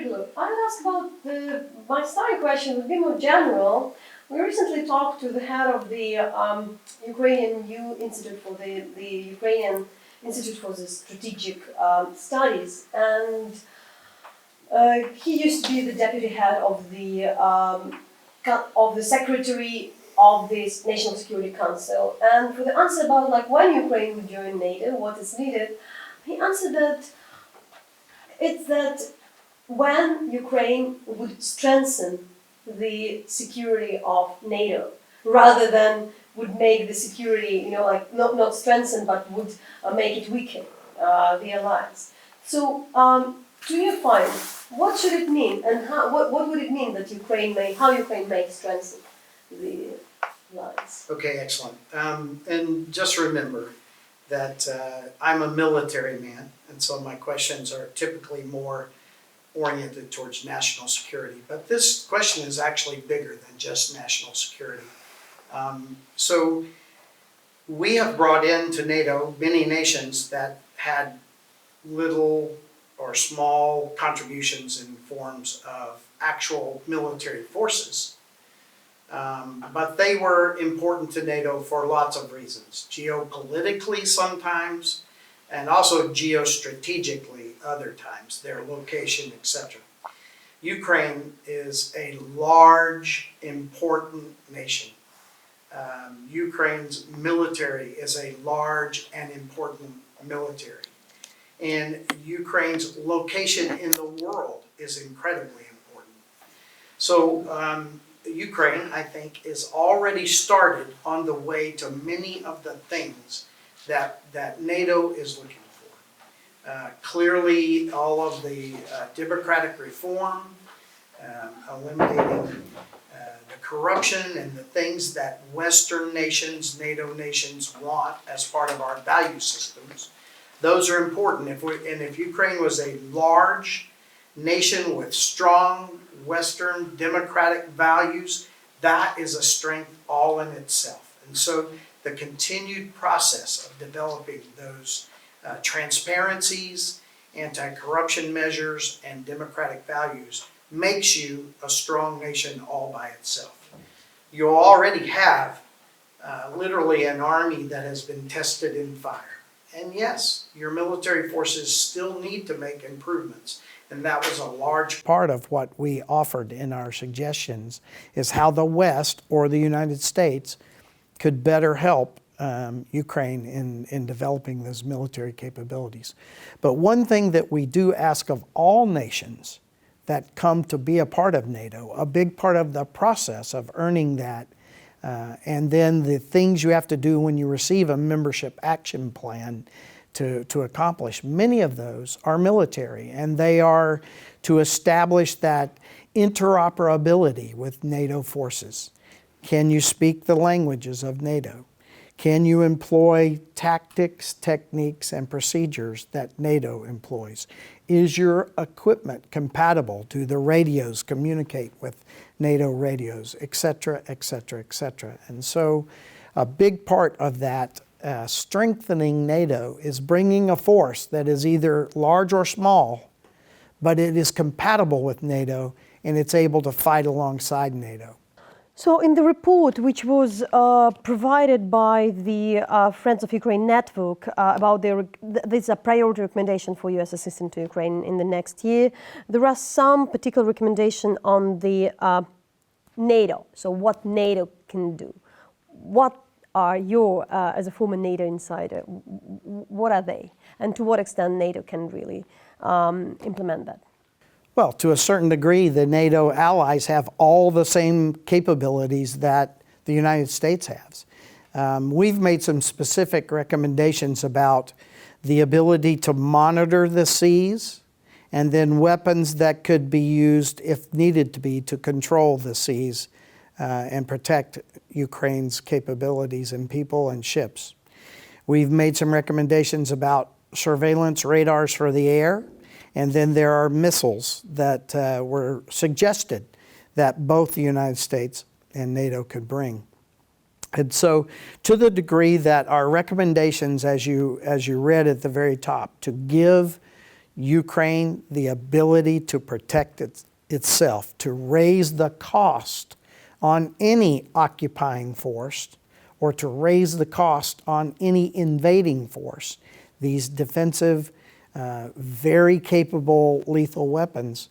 Breedlove, I would ask about my starting question would be more general. We recently talked to the head of the Ukrainian Institute for the Ukrainian Institute for the Strategic Studies, and he used to be the deputy head of the Secretary of this National Security Council. And for the answer about like when Ukraine would join NATO, what is needed, he answered that it's that when Ukraine would strengthen the security of NATO, rather than would make the security, like not strengthen, but would make it weaken, the alliance. So, do you find, what should it mean, and what would it mean that how Ukraine may strengthen the alliance? Okay, excellent. And just remember that I'm a military man, and so my questions are typically more oriented towards national security. But this question is actually bigger than just national security. So we have brought into NATO many nations that had little or small contributions in forms of actual military forces. But they were important to NATO for lots of reasons. Geopolitically sometimes, and also geostrategically other times, their location, etc. Ukraine is a large, important nation. Ukraine's military is a large and important military. And Ukraine's location in the world is incredibly important. So Ukraine, I think, is already started on the way to many of the things that NATO is looking for. Clearly, all of the democratic reform, eliminating the corruption and the things that Western nations, NATO nations want as part of our value systems, those are important. If Ukraine was a large nation with strong Western democratic values, that is a strength all in itself. And so the continued process of developing those transparencies, anti-corruption measures, and democratic values makes you a strong nation all by itself. You already have literally an army that has been tested in fire. And yes, your military forces still need to make improvements. And that was a large part of what we offered in our suggestions, is how the West or the United States could better help Ukraine in developing those military capabilities. But one thing that we do ask of all nations that come to be a part of NATO, a big part of the process of earning that, and then the things you have to do when you receive a membership action plan to accomplish, many of those are military, and they are to establish that interoperability with NATO forces. Can you speak the languages of NATO? Can you employ tactics, techniques, and procedures that NATO employs? Is your equipment compatible? Do the radios communicate with NATO radios, et cetera, et cetera, et cetera? And so a big part of that strengthening NATO is bringing a force that is either large or small, but it is compatible with NATO and it's able to fight alongside NATO. So in the report, which was provided by the Friends of Ukraine network about this is a priority recommendation for U.S. assistance to Ukraine in the next year, there are some particular recommendations on the NATO, so what NATO can do. What are your, as a former NATO insider, what are they? And to what extent NATO can really implement that? Well, to a certain degree, the NATO allies have all the same capabilities that the United States has. We've made some specific recommendations about the ability to monitor the seas, and then weapons that could be used, if needed to be, to control the seas and protect Ukraine's capabilities and people and ships. We've made some recommendations about surveillance radars for the air, and then there are missiles that were suggested that both the United States and NATO could bring. And so to the degree that our recommendations, as you read at the very top, to give Ukraine the ability to protect itself, to raise the cost on any occupying force or to raise the cost on any invading force. These defensive, very capable lethal weapons,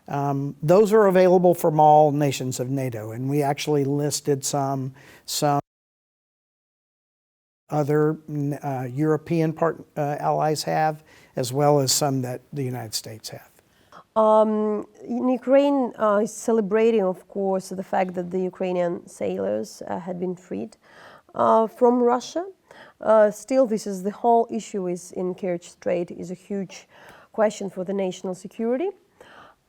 those are available from all nations of NATO, and we actually listed some other European allies have, as well as some that the United States have. Ukraine is celebrating, of course, the fact that the Ukrainian sailors had been freed from Russia. Still, the whole issue is in Kerch Strait is a huge question for the national security.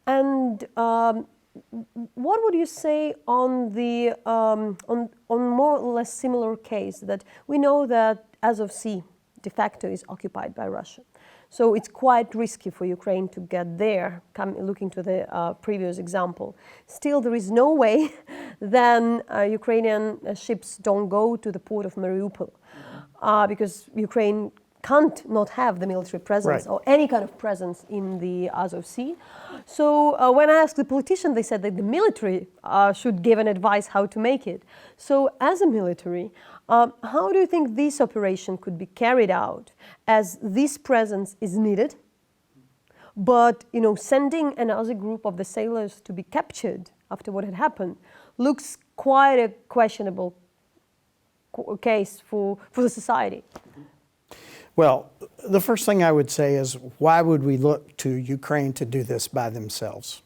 And what would you say on the on more or less similar case that we know that Azov Sea de facto is occupied by Russia? So it's quite risky for Ukraine to get there, looking to the previous example. Still, there is no way then Ukrainian ships don't go to the port of Mariupol because Ukraine can't not have the military presence or any kind of presence in the Azov Sea. So when I asked the politician, they said that the military should give an advice how to make it. So as a military, how do you think this operation could be carried out as this presence is needed? But, sending another group of the sailors to be captured after what had happened looks quite a questionable case for the society. Well, the first thing I would say is, why would we look to Ukraine to do this by themselves?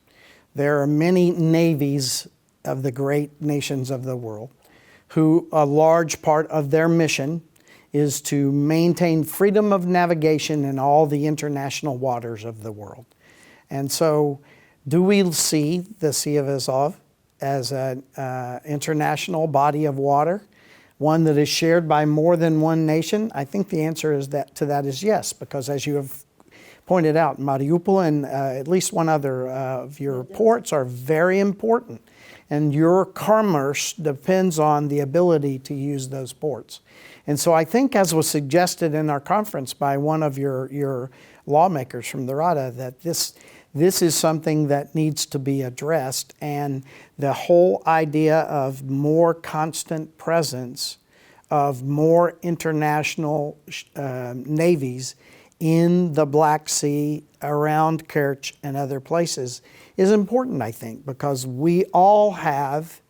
There are many navies of the great nations of the world who a large part of their mission is to maintain freedom of navigation in all the international waters of the world. And so, do we see the Sea of Azov as an international body of water? One that is shared by more than one nation? I think the answer is to that is yes, because as you have pointed out, Mariupol and at least one other of your ports are very important. And your commerce depends on the ability to use those ports. And so I think, as was suggested in our conference by one of your lawmakers from the Rada, that this is something that needs to be addressed, and the whole idea of more constant presence of more international navies in the Black Sea, around Kerch and other places is important, I think, because we all have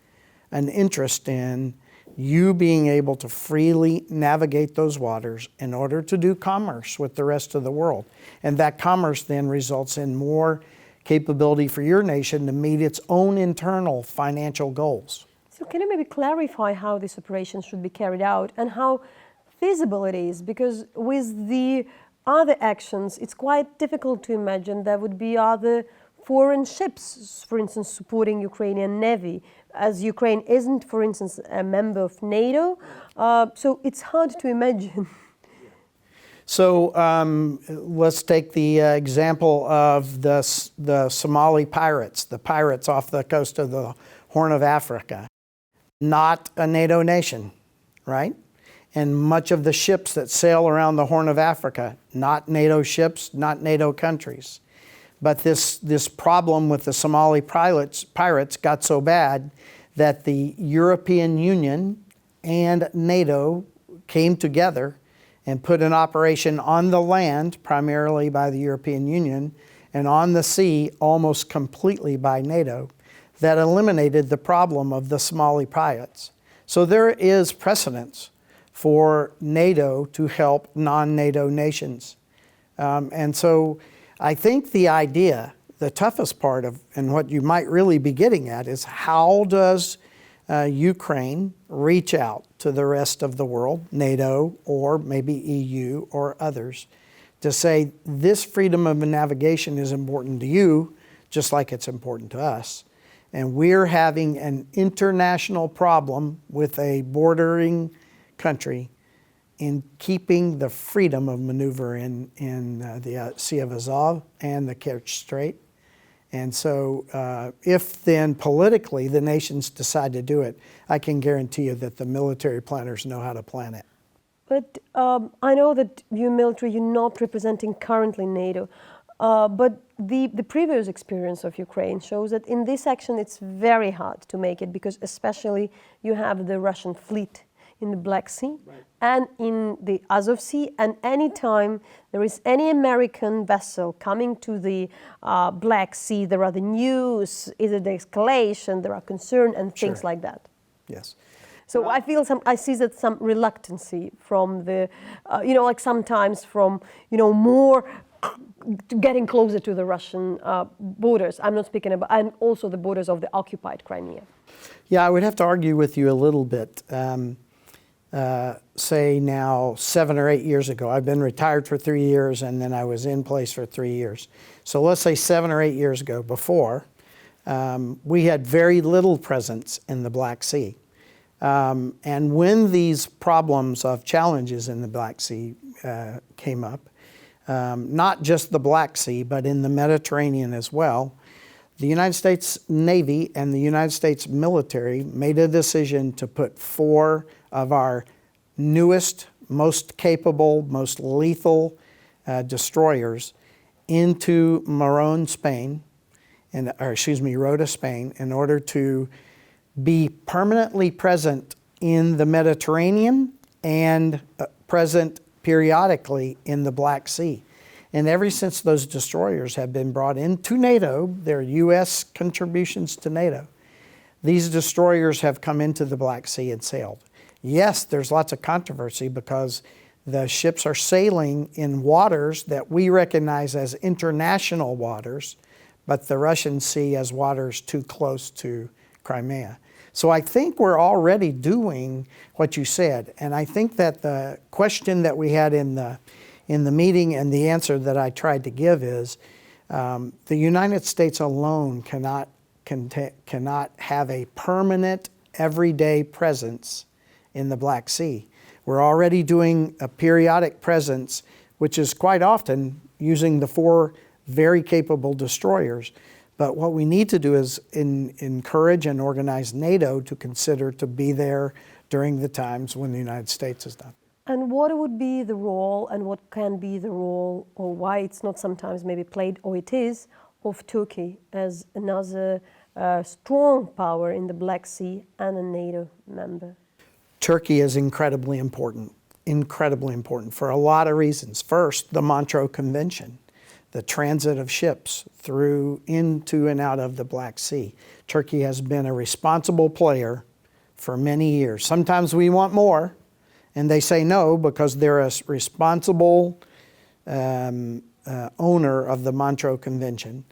an interest in you being able to freely navigate those waters in order to do commerce with the rest of the world. And that commerce then results in more capability for your nation to meet its own internal financial goals. So can you maybe clarify how this operation should be carried out and how feasible it is? Because with the other actions, it's quite difficult to imagine there would be other foreign ships, for instance, supporting Ukrainian Navy, as Ukraine isn't, for instance, a member of NATO. So it's hard to imagine. So let's take the example of the Somali pirates, the pirates off the coast of the Horn of Africa. Not a NATO nation, right? And much of the ships that sail around the Horn of Africa, not NATO ships, not NATO countries. But this problem with the Somali pirates got so bad that the European Union and NATO came together and put an operation on the land, primarily by the European Union, and on the sea, almost completely by NATO, that eliminated the problem of the Somali pirates. So there is precedence for NATO to help non-NATO nations. And so I think the idea, the toughest part of, and what you might really be getting at, is how does Ukraine reach out to the rest of the world, NATO or maybe EU or others, to say this freedom of navigation is important to you, just like it's important to us. And we're having an international problem with a bordering country in keeping the freedom of maneuver in the Sea of Azov and the Kerch Strait. And so if then politically the nations decide to do it, I can guarantee you that the military planners know how to plan it. But I know that you military, you're not representing currently NATO. But the previous experience of Ukraine shows that in this action it's very hard to make it, because especially you have the Russian fleet in the Black Sea and in the Azov Sea, and anytime there is any American vessel coming to the Black Sea, there are the news, either the escalation, there are concern and things like that. Yes. So I see that some reluctancy from the, like sometimes from, more getting closer to the Russian borders. I'm not speaking about, and also the borders of the occupied Crimea. Yeah, I would have to argue with you a little bit. Say now 7 or 8 years ago, I've been retired for 3 years and then I was in place for 3 years. So let's say 7 or 8 years ago, before, we had very little presence in the Black Sea. And when these problems of challenges in the Black Sea came up, not just the Black Sea, but in the Mediterranean as well, the United States Navy and the United States military made a decision to put 4 of our newest, most capable, most lethal destroyers into Rota, Spain, in order to be permanently present in the Mediterranean and present periodically in the Black Sea. And ever since those destroyers have been brought into NATO, they're U.S. contributions to NATO, these destroyers have come into the Black Sea and sailed. Yes, there's lots of controversy because the ships are sailing in waters that we recognize as international waters, but the Russians see as waters too close to Crimea. So I think we're already doing what you said, and I think that the question that we had in the meeting and the answer that I tried to give is the United States alone cannot have a permanent, everyday presence in the Black Sea. We're already doing a periodic presence, which is quite often using the 4 very capable destroyers. But what we need to do is encourage and organize NATO to consider to be there during the times when the United States is not. And what would be the role, and what can be the role, or why it's not sometimes maybe played, or it is, of Turkey as another strong power in the Black Sea and a NATO member? Turkey is incredibly important for a lot of reasons. First, the Montreux Convention, the transit of ships through, into and out of the Black Sea. Turkey has been a responsible player for many years. Sometimes we want more, and they say no because they're a responsible owner of the Montreux Convention.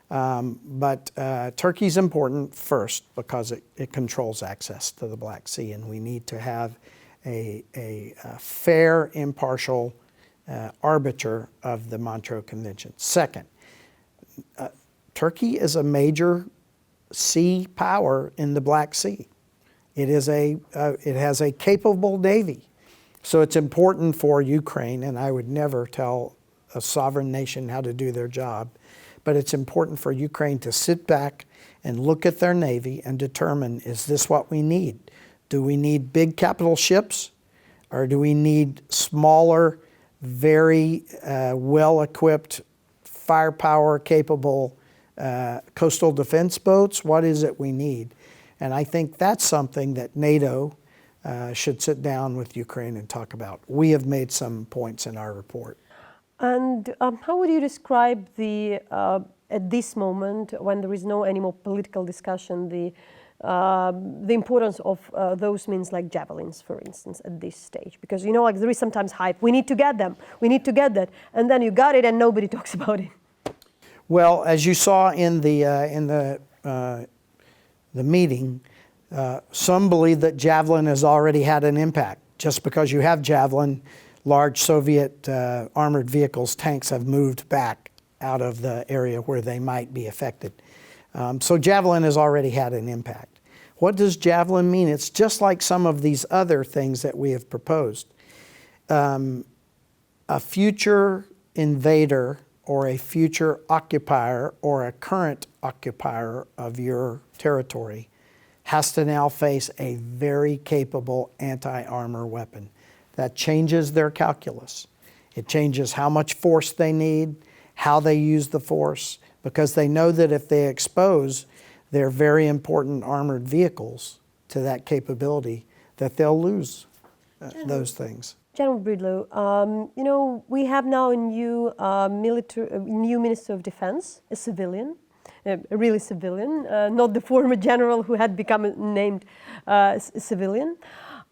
But Turkey's important first because it controls access to the Black Sea, and we need to have a fair, impartial arbiter of the Montreux Convention. Second, Turkey is a major sea power in the Black Sea. It has a capable navy. So it's important for Ukraine, and I would never tell a sovereign nation how to do their job, but it's important for Ukraine to sit back and look at their navy and determine, is this what we need? Do we need big capital ships, or do we need smaller, very well-equipped, firepower capable coastal defense boats? What is it we need? And I think that's something that NATO should sit down with Ukraine and talk about. We have made some points in our report. And how would you describe the, at this moment, when there is no any more political discussion, the importance of those means like javelins, for instance, at this stage? Because, like there is sometimes hype. We need to get them. We need to get that. And then you got it and nobody talks about it. Well, as you saw in the meeting, some believe that Javelin has already had an impact. Just because you have Javelin, large Soviet armored vehicles, tanks have moved back out of the area where they might be affected. So Javelin has already had an impact. What does Javelin mean? It's just like some of these other things that we have proposed. A future invader or a future occupier or a current occupier of your territory has to now face a very capable anti-armor weapon. That changes their calculus. It changes how much force they need, how they use the force, because they know that if they expose their very important armored vehicles to that capability, that they'll lose those things. General Breedlove, you know, we have now a new new Minister of Defense, a civilian, a really civilian, not the former general who had become named civilian.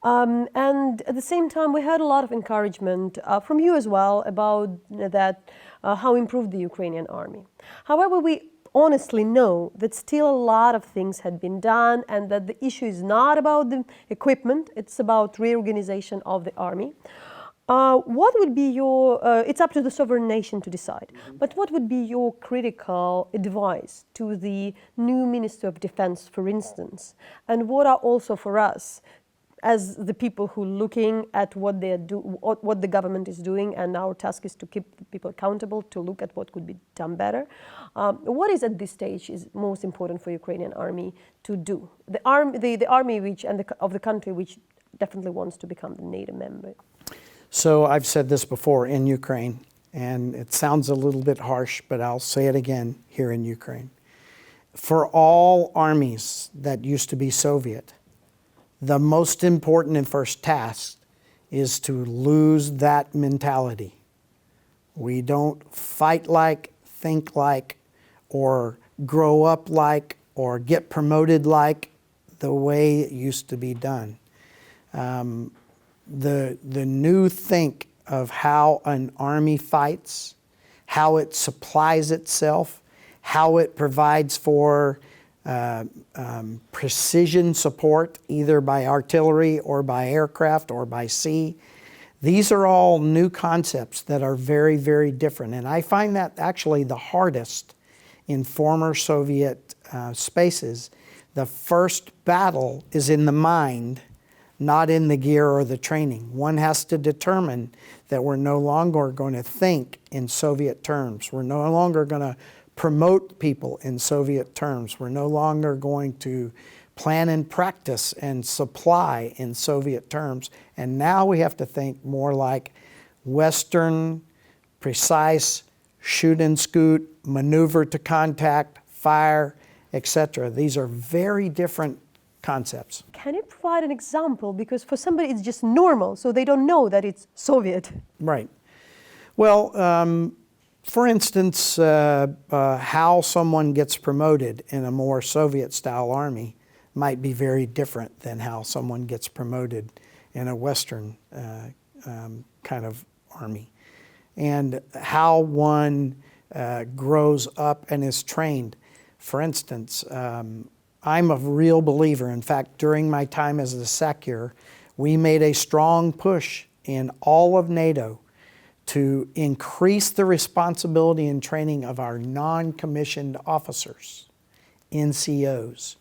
And at the same time, we heard a lot of encouragement from you as well about that, how improved the Ukrainian army. However, we honestly know that still a lot of things had been done, and that the issue is not about the equipment, it's about reorganization of the army. What would be your, it's up to the sovereign nation to decide, but what would be your critical advice to the new Minister of Defense, for instance, and what are also for us, as the people who are looking at what what the government is doing, and our task is to keep people accountable, to look at what could be done better. What is at this stage is most important for Ukrainian army to do? The army which of the country which definitely wants to become the NATO member. So I've said this before in Ukraine, and it sounds a little bit harsh, but I'll say it again here in Ukraine. For all armies that used to be Soviet, the most important and first task is to lose that mentality. We don't fight like, think like, or grow up like, or get promoted like the way it used to be done. The new think of how an army fights, how it supplies itself, how it provides for precision support, either by artillery or by aircraft or by sea. These are all new concepts that are very, very different. And I find that actually the hardest in former Soviet spaces. The first battle is in the mind, not in the gear or the training. One has to determine that we're no longer going to think in Soviet terms. We're no longer going to promote people in Soviet terms. We're no longer going to plan and practice and supply in Soviet terms. And now we have to think more like Western, precise, shoot and scoot, maneuver to contact, fire, etc. These are very different concepts. Can you provide an example? Because for somebody it's just normal, so they don't know that it's Soviet. Right. Well, for instance, how someone gets promoted in a more Soviet-style army might be very different than how someone gets promoted in a Western kind of army. And how one grows up and is trained. For instance, I'm a real believer. In fact, during my time as a SACEUR, we made a strong push in all of NATO to increase the responsibility and training of our non-commissioned officers, NCOs.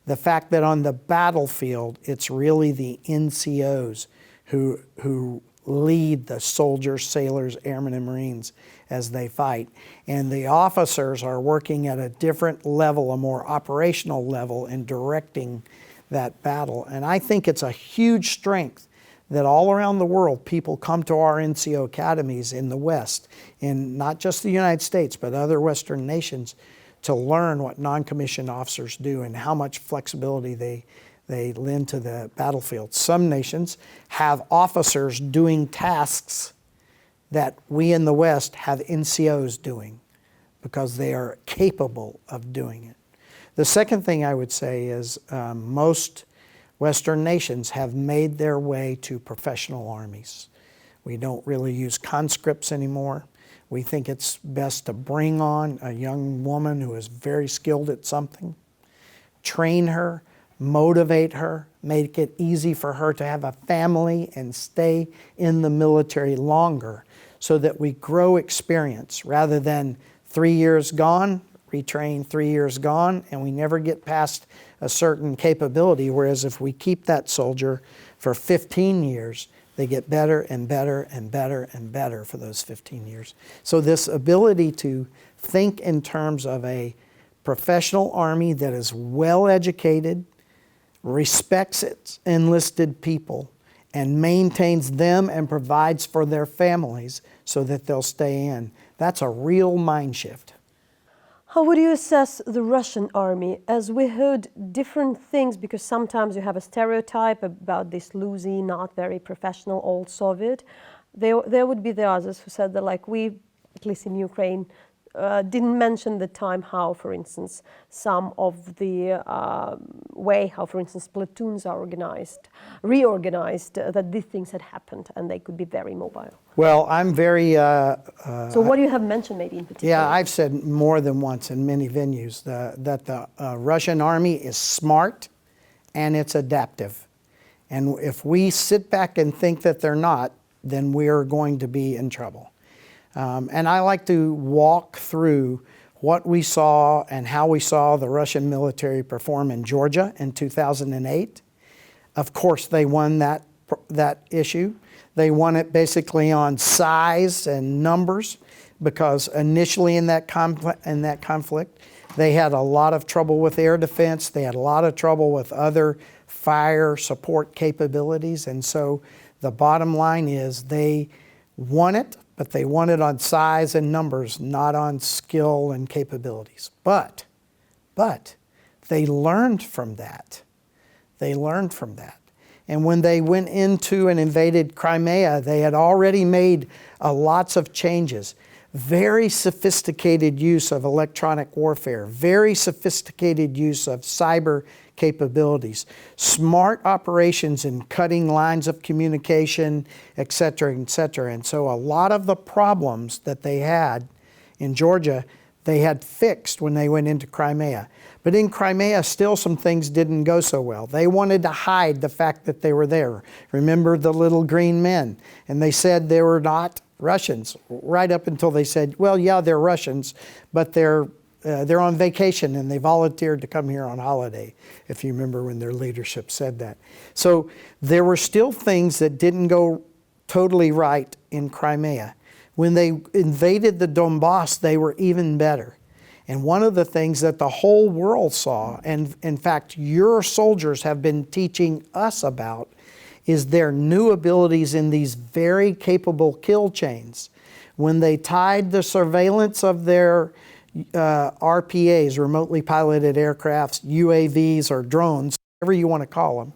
The fact that on the battlefield, it's really the NCOs who lead the soldiers, sailors, airmen, and Marines as they fight. And the officers are working at a different level, a more operational level, in directing that battle. And I think it's a huge strength that all around the world, people come to our NCO academies in the West, in not just the United States, but other Western nations, to learn what non-commissioned officers do and how much flexibility they lend to the battlefield. Some nations have officers doing tasks that we in the West have NCOs doing because they are capable of doing it. The second thing I would say is most Western nations have made their way to professional armies. We don't really use conscripts anymore. We think it's best to bring on a young woman who is very skilled at something, train her, motivate her, make it easy for her to have a family and stay in the military longer so that we grow experience rather than 3 years gone, retrain, 3 years gone, and we never get past a certain capability, whereas if we keep that soldier for 15 years, they get better and better and better and better for those 15 years. So this ability to think in terms of a professional army that is well educated, respects its enlisted people, and maintains them and provides for their families so that they'll stay in. That's a real mind shift. How would you assess the Russian army? As we heard different things, because sometimes you have a stereotype about this loosey, not very professional old Soviet. There would be the others who said that, like, we, at least in Ukraine, didn't mention the time how, for instance, some of the way how, for instance, platoons are reorganized, that these things had happened and they could be very mobile. Well, I'm very... so what do you have mentioned maybe in particular? Yeah, I've said more than once in many venues that the Russian army is smart and it's adaptive. And if we sit back and think that they're not, then we're going to be in trouble. And I like to walk through what we saw and how we saw the Russian military perform in Georgia in 2008. Of course, they won that issue. They won it basically on size and numbers, because initially in that conflict, they had a lot of trouble with air defense. They had a lot of trouble with other fire support capabilities. And so the bottom line is they won it, but they won it on size and numbers, not on skill and capabilities. But they learned from that. They learned from that. And when they went into and invaded Crimea, they had already made lots of changes. Very sophisticated use of electronic warfare, very sophisticated use of cyber capabilities, smart operations in cutting lines of communication, et cetera, et cetera. And so a lot of the problems that they had in Georgia, they had fixed when they went into Crimea. But in Crimea, still some things didn't go so well. They wanted to hide the fact that they were there. Remember the little green men? And they said they were not Russians, right up until they said, well, yeah, they're Russians, but they're on vacation and they volunteered to come here on holiday, if you remember when their leadership said that. So there were still things that didn't go totally right in Crimea. When they invaded the Donbass, they were even better. And one of the things that the whole world saw, and in fact your soldiers have been teaching us about, is their new abilities in these very capable kill chains. When they tied the surveillance of their RPAs, remotely piloted aircrafts, UAVs or drones, whatever you want to call them,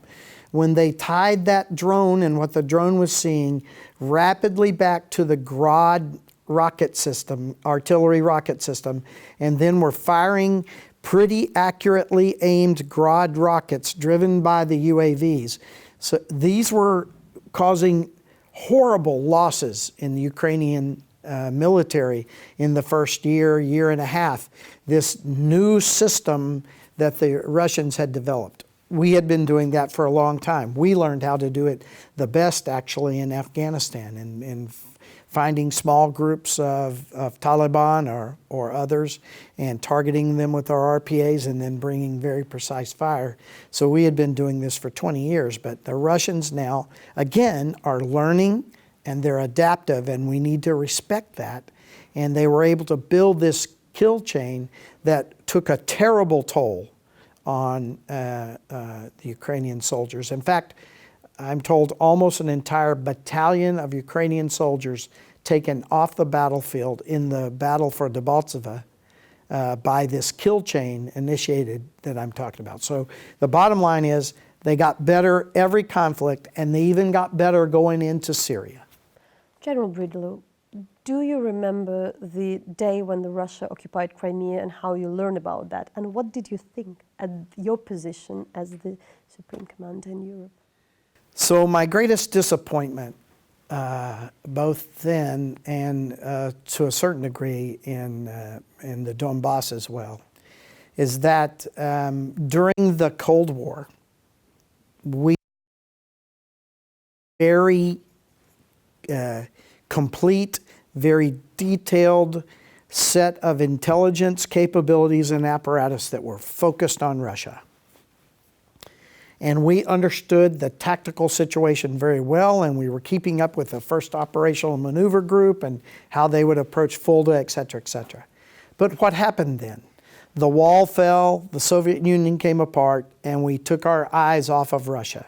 when they tied that drone and what the drone was seeing rapidly back to the Grad rocket system, artillery rocket system, and then were firing pretty accurately aimed Grad rockets driven by the UAVs. So these were causing horrible losses in the Ukrainian military in the first year and a half. This new system that the Russians had developed. We had been doing that for a long time. We learned how to do it the best actually in Afghanistan, in finding small groups of Taliban or others and targeting them with our RPAs and then bringing very precise fire. So we had been doing this for 20 years, but the Russians now, again, are learning and they're adaptive, and we need to respect that. And they were able to build this kill chain that took a terrible toll on the Ukrainian soldiers. In fact, I'm told almost an entire battalion of Ukrainian soldiers taken off the battlefield in the battle for Debaltseve by this kill chain initiated that I'm talking about. So the bottom line is they got better every conflict, and they even got better going into Syria. General Breedlove, do you remember the day when the Russia occupied Crimea and how you learned about that? And what did you think at your position as the Supreme Commander in Europe? So my greatest disappointment, both then and to a certain degree in the Donbass as well, is that during the Cold War, we very complete, very detailed set of intelligence capabilities and apparatus that were focused on Russia. And we understood the tactical situation very well, and we were keeping up with the First Operational Maneuver Group and how they would approach Fulda, et cetera, et cetera. But what happened then? The wall fell, the Soviet Union came apart, and we took our eyes off of Russia.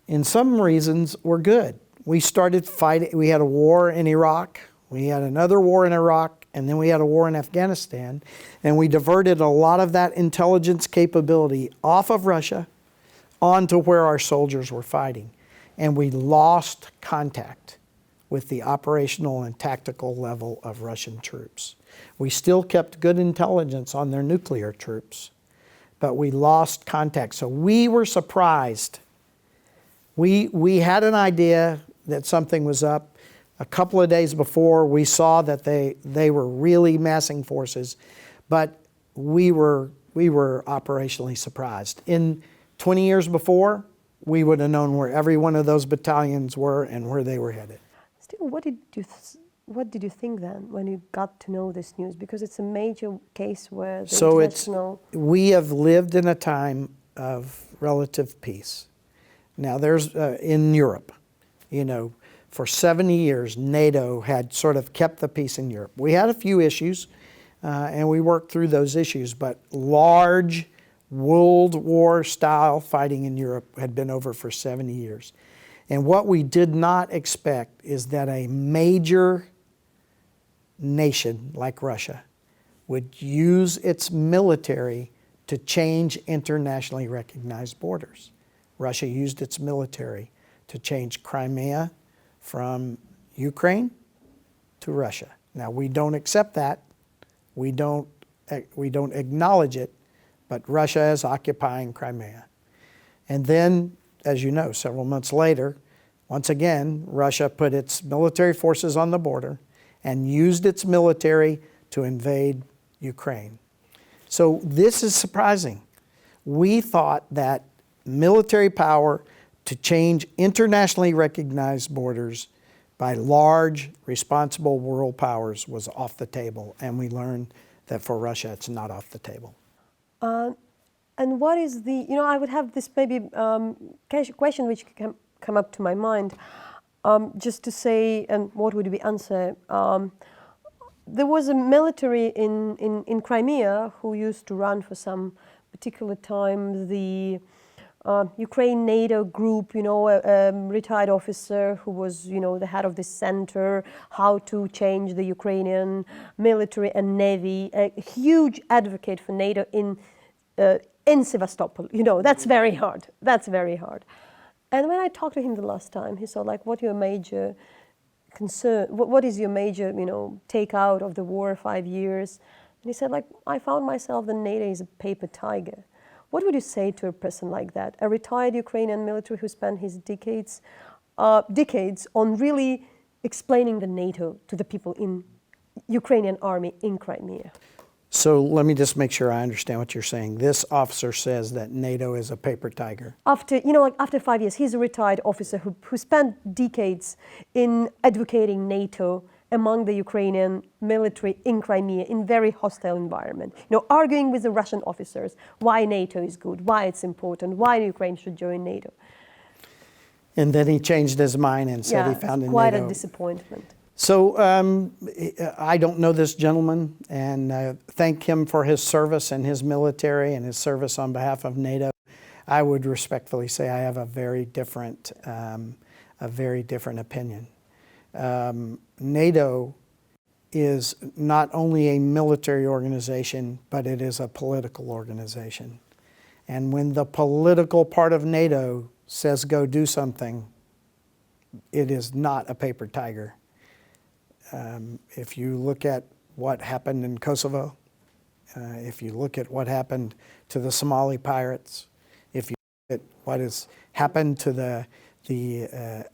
in some reasons, were good. We started fighting. We had a war in Iraq. We had another war in Iraq. And then we had a war in Afghanistan. And we diverted a lot of that intelligence capability off of Russia onto where our soldiers were fighting. And we lost contact with the operational and tactical level of Russian troops. We still kept good intelligence on their nuclear troops, but we lost contact. So we were surprised. We had an idea that something was up. A couple of days before, we saw that they were really massing forces, but we were operationally surprised. In 20 years before, we would have known where every one of those battalions were and where they were headed. Still, what did you think then when you got to know this news? Because it's a major case where the international... We have lived in a time of relative peace. Now there's, in Europe, for 70 years, NATO had sort of kept the peace in Europe. We had a few issues, and we worked through those issues, but large World War style fighting in Europe had been over for 70 years. And what we did not expect is that a major nation like Russia would use its military to change internationally recognized borders. Russia used its military to change Crimea from Ukraine to Russia. Now, we don't accept that. We don't acknowledge it, but Russia is occupying Crimea. And then, as you know, several months later, once again, Russia put its military forces on the border and used its military to invade Ukraine. So this is surprising. We thought that military power to change internationally recognized borders by large, responsible world powers was off the table, and we learned that for Russia, it's not off the table. And what is the, I would have this maybe question which can come up to my mind, just to say, and what would be answer? There was a military in Crimea who used to run for some particular time the Ukraine NATO group, a retired officer who was, the head of the center, how to change the Ukrainian military and navy, a huge advocate for NATO in Sevastopol. That's very hard. That's very hard. And when I talked to him the last time, he said, what your major concern, what is your major, take out of the war 5 years? And he said, I found myself that NATO is a paper tiger. What would you say to a person like that, a retired Ukrainian military who spent his decades on really explaining the NATO to the people in Ukrainian army in Crimea? So let me just make sure I understand what you're saying. This officer says that NATO is a paper tiger. After, after 5 years, he's a retired officer who spent decades in advocating NATO among the Ukrainian military in Crimea in very hostile environment, arguing with the Russian officers why NATO is good, why it's important, why Ukraine should join NATO. And then he changed his mind and said he found in quite NATO. A disappointment. So I don't know this gentleman, and thank him for his service and his military and his service on behalf of NATO. I would respectfully say I have a very different opinion. NATO is not only a military organization, but it is a political organization. And when the political part of NATO says go do something, it is not a paper tiger. If you look at what happened in Kosovo, if you look at what happened to the Somali pirates, if you look at what has happened to the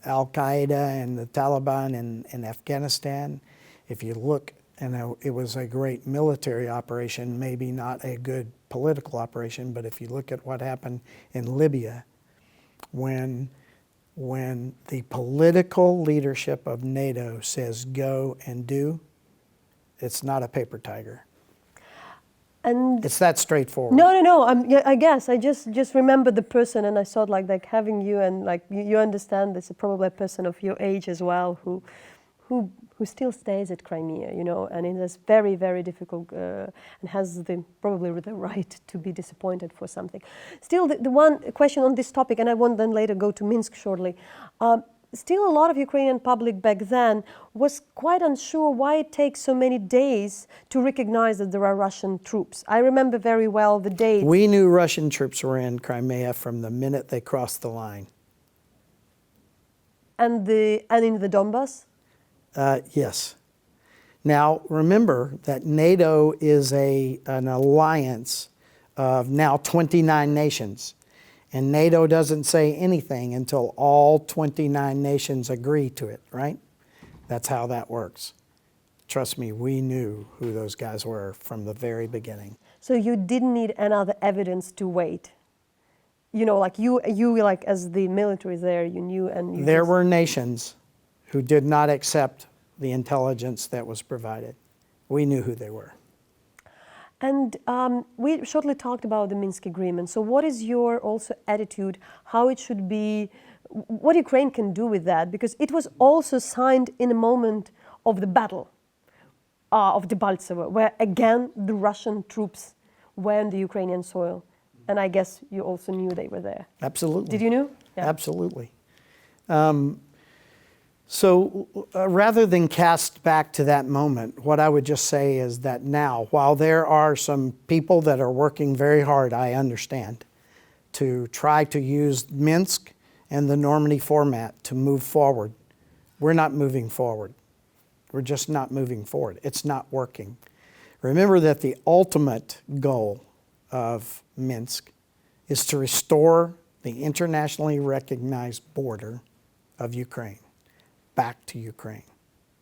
Al-Qaeda and the Taliban in Afghanistan, if you look, and it was a great military operation, maybe not a good political operation, but if you look at what happened in Libya, when the political leadership of NATO says go and do, it's not a paper tiger. And it's that straightforward. No. I guess I just remember the person, and I thought like having you and you understand this is probably a person of your age as well who who still stays at Crimea, you know, and it is very, very difficult and has probably the right to be disappointed for something. Still, the one question on this topic, and I want then later go to Minsk shortly. Still, a lot of Ukrainian public back then was quite unsure why it takes so many days to recognize that there are Russian troops. I remember very well the dates. We knew Russian troops were in Crimea from the minute they crossed the line. And in the Donbass? Yes. Now, remember that NATO is an alliance of now 29 nations. And NATO doesn't say anything until all 29 nations agree to it, right? That's how that works. Trust me, we knew who those guys were from the very beginning. So you didn't need another evidence to wait? You know, like you like as the military there, you knew and you There were nations who did not accept the intelligence that was provided. We knew who they were. And we shortly talked about the Minsk agreement. So what is your also attitude, how it should be, what Ukraine can do with that? Because it was also signed in a moment of the battle of Debaltseve, where again the Russian troops were on the Ukrainian soil. And I guess you also knew they were there. Absolutely. Did you know? Yeah. Absolutely. So rather than cast back to that moment, what I would just say is that now, while there are some people that are working very hard, I understand, to try to use Minsk and the Normandy format to move forward, we're not moving forward. We're just not moving forward. It's not working. Remember that the ultimate goal of Minsk is to restore the internationally recognized border of Ukraine back to Ukraine.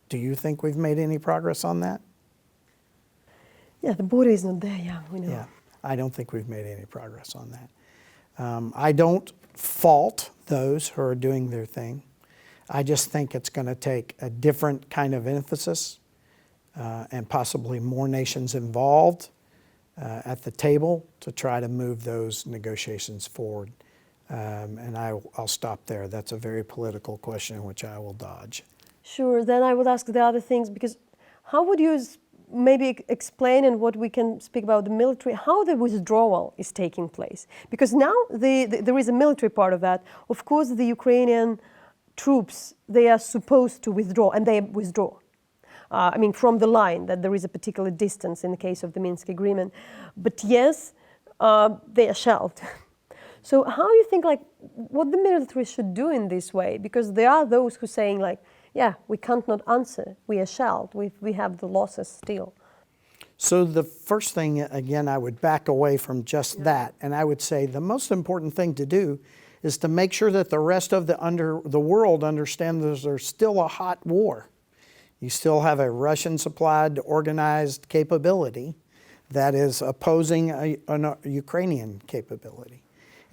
Do you think we've made any progress on that? Yeah, the border is not there, yeah, we know. Yeah, I don't think we've made any progress on that. I don't fault those who are doing their thing. I just think it's going to take a different kind of emphasis and possibly more nations involved at the table to try to move those negotiations forward. And I'll stop there. That's a very political question, which I will dodge. Sure, then I would ask the other things, because how would you maybe explain, and what we can speak about the military, how the withdrawal is taking place? Because now there is a military part of that. Of course, the Ukrainian troops, they are supposed to withdraw, and they withdraw. I mean, from the line, that there is a particular distance in the case of the Minsk agreement. But yes, they are shelved. So how do you think, like, what the military should do in this way? Because there are those who are saying, like, yeah, we can't not answer. We are shelled. We have the losses still. So the first thing, again, I would back away from just that. And I would say the most important thing to do is to make sure that the rest of the world understands that there's still a hot war. You still have a Russian-supplied organized capability that is opposing a Ukrainian capability.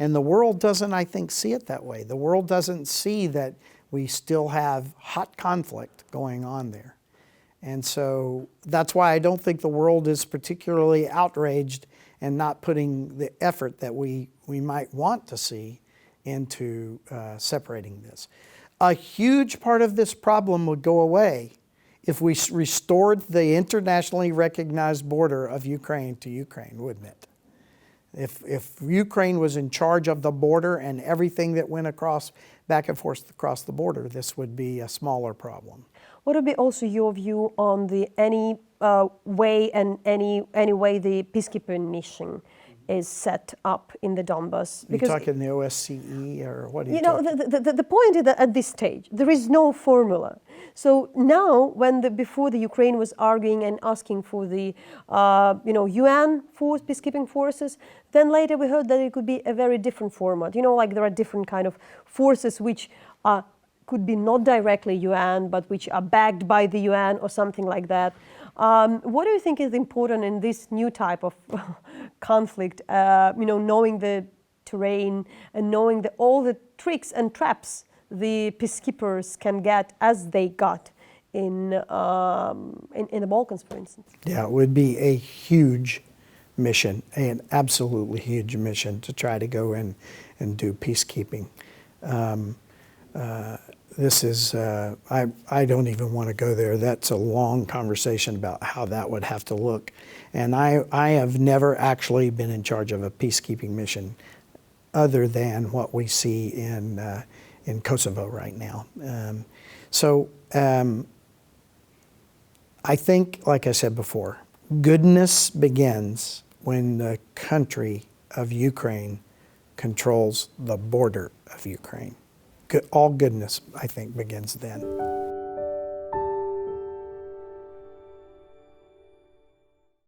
And the world doesn't, I think, see it that way. The world doesn't see that we still have hot conflict going on there. And so that's why I don't think the world is particularly outraged and not putting the effort that we might want to see into separating this. A huge part of this problem would go away if we restored the internationally recognized border of Ukraine to Ukraine, wouldn't it? If Ukraine was in charge of the border and everything that went back and forth across the border, this would be a smaller problem. What would be also your view on any way the peacekeeping mission is set up in the Donbass? Because you're talking the OSCE, or what are you talking? The point is that at this stage there is no formula. So now, before the Ukraine was arguing and asking for the UN peacekeeping forces, then later we heard that it could be a very different format. Like there are different kind of forces which could be not directly UN, but which are backed by the UN or something like that. What do you think is important in this new type of conflict? Knowing the terrain and knowing all the tricks and traps the peacekeepers can get, as they got in the Balkans, for instance. Yeah, it would be a huge mission, an absolutely huge mission to try to go in and do peacekeeping. this is, I don't even want to go there. That's a long conversation about how that would have to look. And I have never actually been in charge of a peacekeeping mission other than what we see in Kosovo right now. I think, like I said before, goodness begins when the country of Ukraine controls the border of Ukraine. All goodness, I think, begins then.